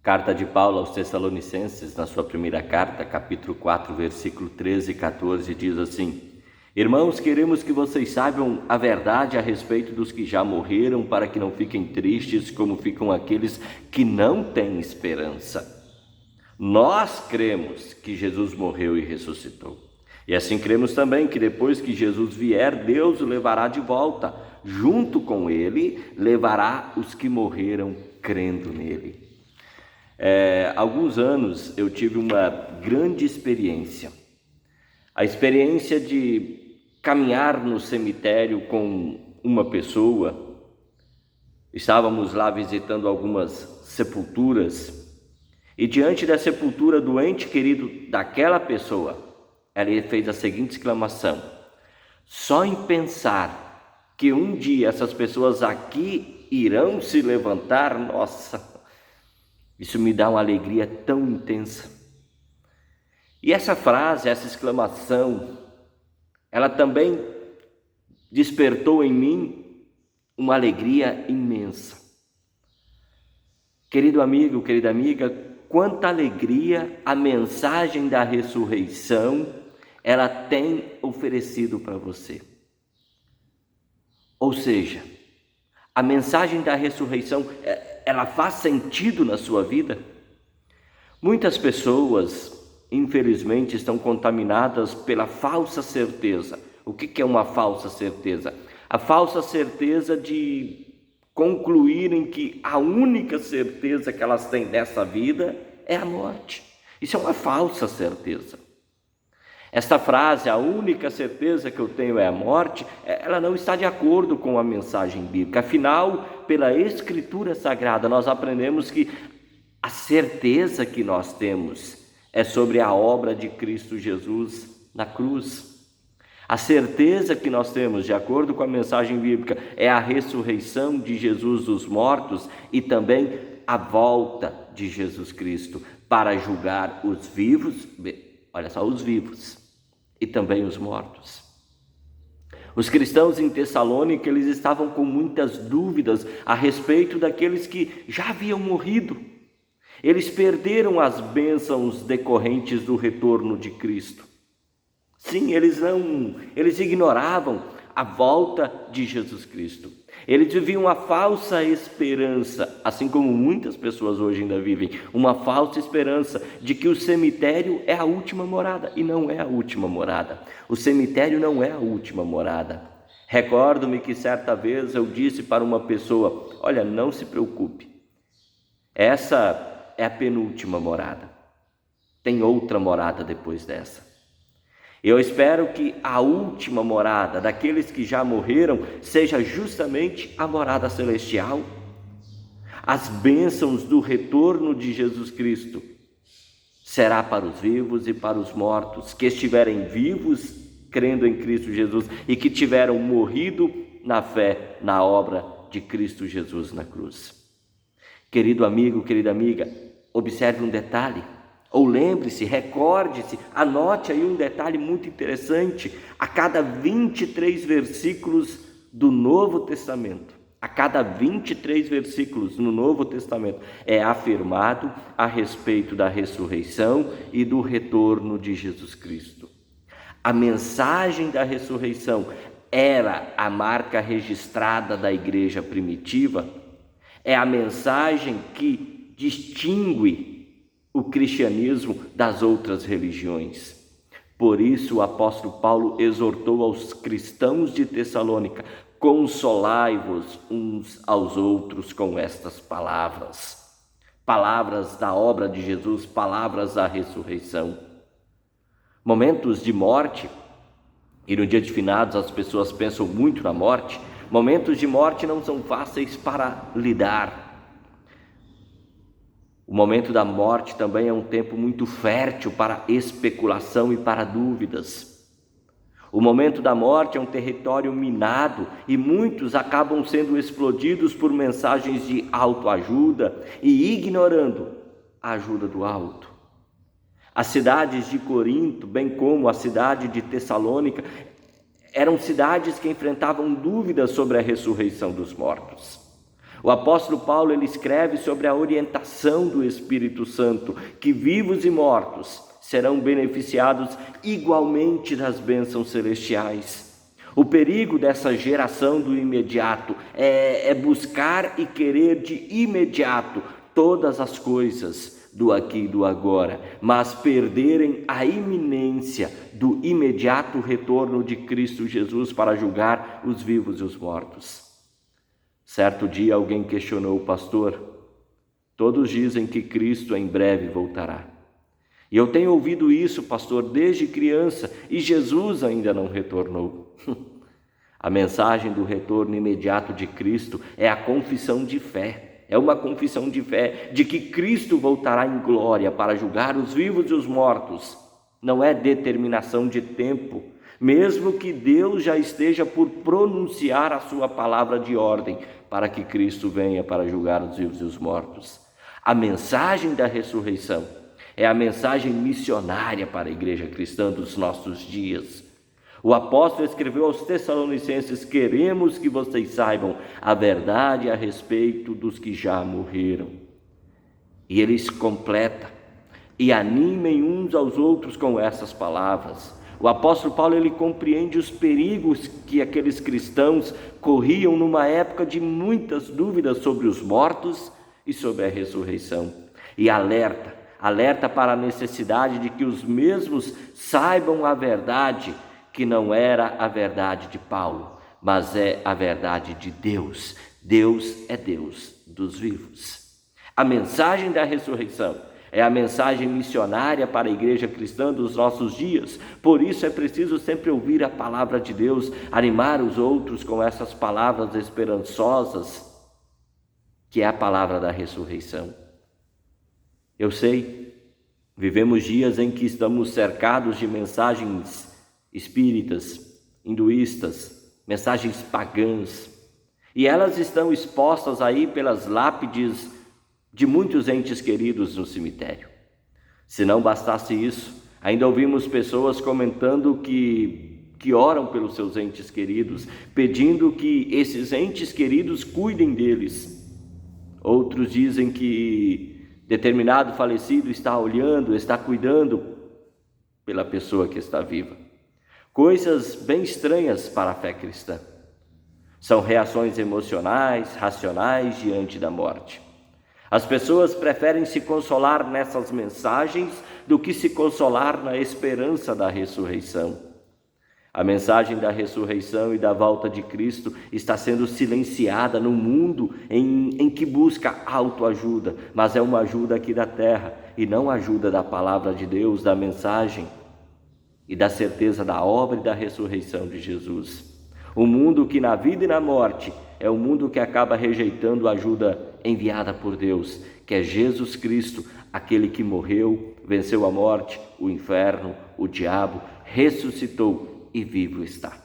Carta de Paulo aos Tessalonicenses, na sua primeira carta, capítulo 4, versículo 13 e 14, diz assim: Irmãos, queremos que vocês saibam a verdade a respeito dos que já morreram, para que não fiquem tristes como ficam aqueles que não têm esperança. Nós cremos que Jesus morreu e ressuscitou. E assim cremos também que depois que Jesus vier, Deus o levará de volta. Junto com ele, levará os que morreram crendo nele. Alguns anos eu tive uma grande experiência. A experiência de caminhar no cemitério com uma pessoa. Estávamos lá visitando algumas sepulturas. E diante da sepultura do ente querido daquela pessoa, ela fez a seguinte exclamação: só em pensar que um dia essas pessoas aqui irão se levantar, nossa, isso me dá uma alegria tão intensa. E essa frase, essa exclamação, ela também despertou em mim uma alegria imensa. Querido amigo, querida amiga, quanta alegria a mensagem da ressurreição ela tem oferecido para você. Ou seja, a mensagem da ressurreição, ela faz sentido na sua vida? Muitas pessoas, infelizmente, estão contaminadas pela falsa certeza. O que é uma falsa certeza? A falsa certeza de concluírem que a única certeza que elas têm dessa vida é a morte. Isso é uma falsa certeza. Esta frase, a única certeza que eu tenho é a morte, ela não está de acordo com a mensagem bíblica. Afinal, pela Escritura Sagrada, nós aprendemos que a certeza que nós temos é sobre a obra de Cristo Jesus na cruz. A certeza que nós temos, de acordo com a mensagem bíblica, é a ressurreição de Jesus dos mortos e também a volta de Jesus Cristo para julgar os vivos, olha só, os vivos e também os mortos. Os cristãos em Tessalônica, eles estavam com muitas dúvidas a respeito daqueles que já haviam morrido. Eles perderam as bênçãos decorrentes do retorno de Cristo. Sim, eles ignoravam a volta de Jesus Cristo. Eles viviam uma falsa esperança, assim como muitas pessoas hoje ainda vivem, uma falsa esperança de que o cemitério é a última morada, e não é a última morada. O cemitério não é a última morada. Recordo-me que certa vez eu disse para uma pessoa: olha, não se preocupe, essa é a penúltima morada, tem outra morada depois dessa. Eu espero que a última morada daqueles que já morreram seja justamente a morada celestial. As bênçãos do retorno de Jesus Cristo será para os vivos e para os mortos, que estiverem vivos crendo em Cristo Jesus e que tiveram morrido na fé na obra de Cristo Jesus na cruz. Querido amigo, querida amiga, observe um detalhe. Ou lembre-se, recorde-se, anote aí um detalhe muito interessante. A cada 23 versículos do Novo Testamento, a cada 23 versículos no Novo Testamento, é afirmado a respeito da ressurreição e do retorno de Jesus Cristo. A mensagem da ressurreição era a marca registrada da igreja primitiva, é a mensagem que distingue o cristianismo das outras religiões. Por isso o apóstolo Paulo exortou aos cristãos de Tessalônica: consolai-vos uns aos outros com estas palavras. Palavras da obra de Jesus, palavras da ressurreição. Momentos de morte, e no dia de finados as pessoas pensam muito na morte, momentos de morte não são fáceis para lidar. O momento da morte também é um tempo muito fértil para especulação e para dúvidas. O momento da morte é um território minado e muitos acabam sendo explodidos por mensagens de autoajuda e ignorando a ajuda do alto. As cidades de Corinto, bem como a cidade de Tessalônica, eram cidades que enfrentavam dúvidas sobre a ressurreição dos mortos. O apóstolo Paulo ele escreve sobre a orientação do Espírito Santo, que vivos e mortos serão beneficiados igualmente das bênçãos celestiais. O perigo dessa geração do imediato é buscar e querer de imediato todas as coisas do aqui e do agora, mas perderem a iminência do imediato retorno de Cristo Jesus para julgar os vivos e os mortos. Certo dia alguém questionou o pastor: todos dizem que Cristo em breve voltará. E eu tenho ouvido isso, pastor, desde criança, e Jesus ainda não retornou. A mensagem do retorno imediato de Cristo é a confissão de fé. É uma confissão de fé de que Cristo voltará em glória para julgar os vivos e os mortos. Não é determinação de tempo, mesmo que Deus já esteja por pronunciar a sua palavra de ordem para que Cristo venha para julgar os vivos e os mortos. A mensagem da ressurreição é a mensagem missionária para a igreja cristã dos nossos dias. O apóstolo escreveu aos Tessalonicenses: queremos que vocês saibam a verdade a respeito dos que já morreram. E eles completa: e animem uns aos outros com essas palavras. O apóstolo Paulo ele compreende os perigos que aqueles cristãos corriam numa época de muitas dúvidas sobre os mortos e sobre a ressurreição. E alerta para a necessidade de que os mesmos saibam a verdade, que não era a verdade de Paulo, mas é a verdade de Deus. Deus é Deus dos vivos. A mensagem da ressurreição é a mensagem missionária para a igreja cristã dos nossos dias. Por isso é preciso sempre ouvir a palavra de Deus, animar os outros com essas palavras esperançosas, que é a palavra da ressurreição. Eu sei, vivemos dias em que estamos cercados de mensagens espíritas, hinduístas, mensagens pagãs, e elas estão expostas aí pelas lápides de muitos entes queridos no cemitério. Se não bastasse isso, ainda ouvimos pessoas comentando que oram pelos seus entes queridos, pedindo que esses entes queridos cuidem deles. Outros dizem que determinado falecido está olhando, está cuidando pela pessoa que está viva. Coisas bem estranhas para a fé cristã. São reações emocionais, racionais diante da morte. As pessoas preferem se consolar nessas mensagens do que se consolar na esperança da ressurreição. A mensagem da ressurreição e da volta de Cristo está sendo silenciada no mundo em que busca autoajuda, mas é uma ajuda aqui da terra e não ajuda da palavra de Deus, da mensagem e da certeza da obra e da ressurreição de Jesus. O mundo que na vida e na morte é o mundo que acaba rejeitando a ajuda enviada por Deus, que é Jesus Cristo, aquele que morreu, venceu a morte, o inferno, o diabo, ressuscitou e vivo está.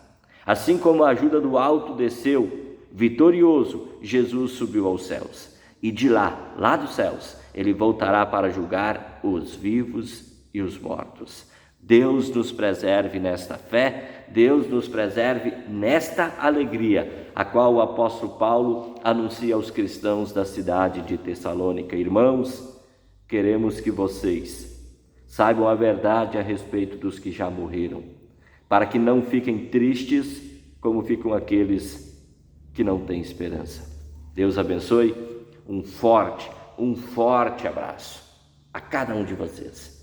Assim como a ajuda do alto desceu, vitorioso, Jesus subiu aos céus. E de lá dos céus, ele voltará para julgar os vivos e os mortos. Deus nos preserve nesta fé, Deus nos preserve nesta alegria, a qual o apóstolo Paulo anuncia aos cristãos da cidade de Tessalônica. Irmãos, queremos que vocês saibam a verdade a respeito dos que já morreram, para que não fiquem tristes como ficam aqueles que não têm esperança. Deus abençoe, um forte abraço a cada um de vocês.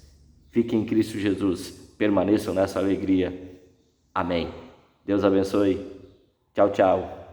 Fiquem em Cristo Jesus, permaneçam nessa alegria. Amém. Deus abençoe. Tchau, tchau.